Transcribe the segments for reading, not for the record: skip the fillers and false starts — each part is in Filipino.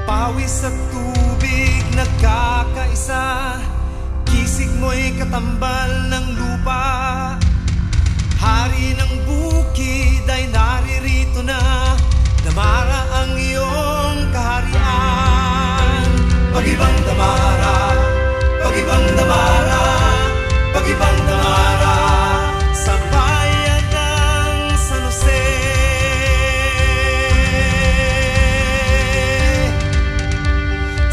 Pawis at tubig nagkakaisa, kisig mo'y katambal ng lupa. Hari ng bukid ay naririto na, Damara ang iyong kaharian. Pag-ibang Damara, pag-ibang Damara, pag-ibang Damara, sa bayan ng San Jose.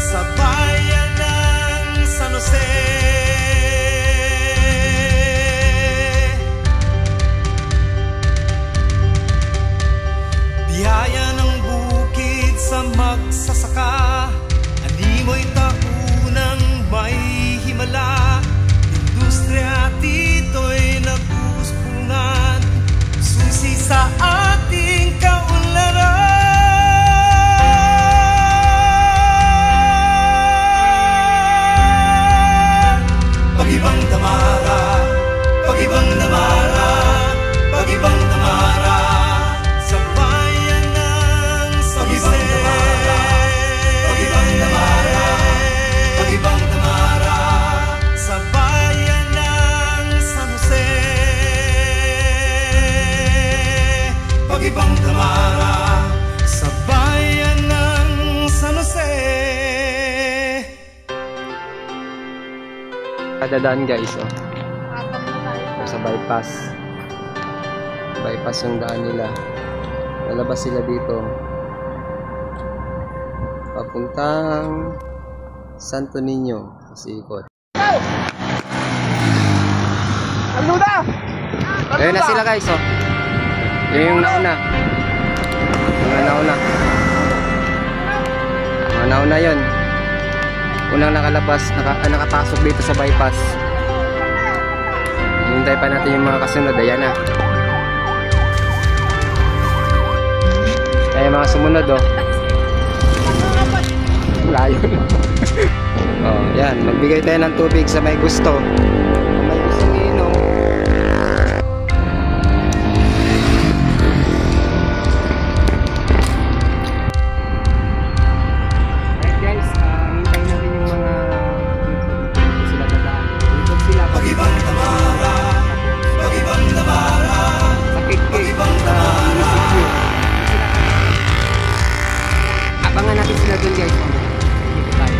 Sa bayan ng San Jose. Biyaya ng bukid sa magsasaka, animoy taunang may himala. Industriya dito'y nag-uspungan, susi sa ating kaunlaran. Pag-ibang Damara, pag-ibang Damara, pag-ibang Damara, sa bayan ng San Jose. Pag-ibang Damara, pag-ibang Damara, sa bayan ng San Jose. Pag-ibang Damara, sa bayan ng San Jose. Kadadaan guys, oh. Sa bypass. Bypass yung daan nila. Lalabas sila dito. Papuntang Santo Niño. Kasi ikot. Ayun na sila guys, oh. Yun yung nauna. Mga nauna. Mga nauna yun. Unang nakalabas, nakapasok dito sa bypass. Hintay pa natin yung mga kasunod. Ayan na. Ayan mga sumunod, oh. Layo. Oh, yan. Magbigay tayo ng tubig sa may gusto. May gustong inom. Alright guys, hintay natin yung mga sila dadaan. Ikot sila. Pag-ibang Damara, pag-ibang Damara, Sakit pag-ibang Damara. Abangan natin sila dun guys. Dito tayo.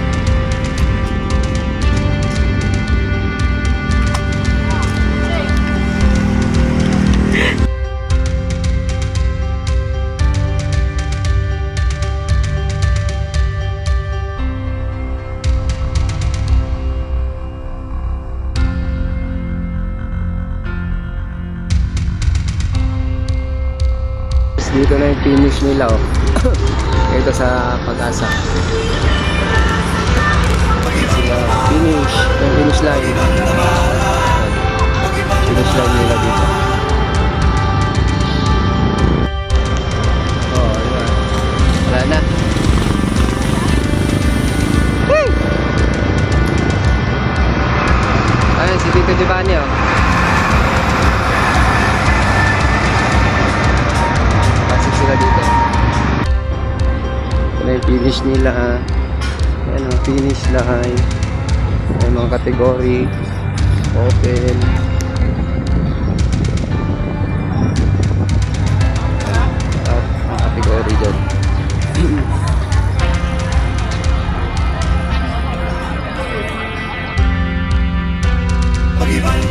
Dito na yung finish nila, oh. Ito sa Pag-asa. Sila finish, yung finish line. Finish line nila dito. Oh, yun. Wala na. Hey! Ayun, si Tito Giovanni, oh. Sila dito. Ito na yung finish nila. Ayan o, finish line. Ayan mga kategory. Open. At mga kategory dyan. Pag-ibang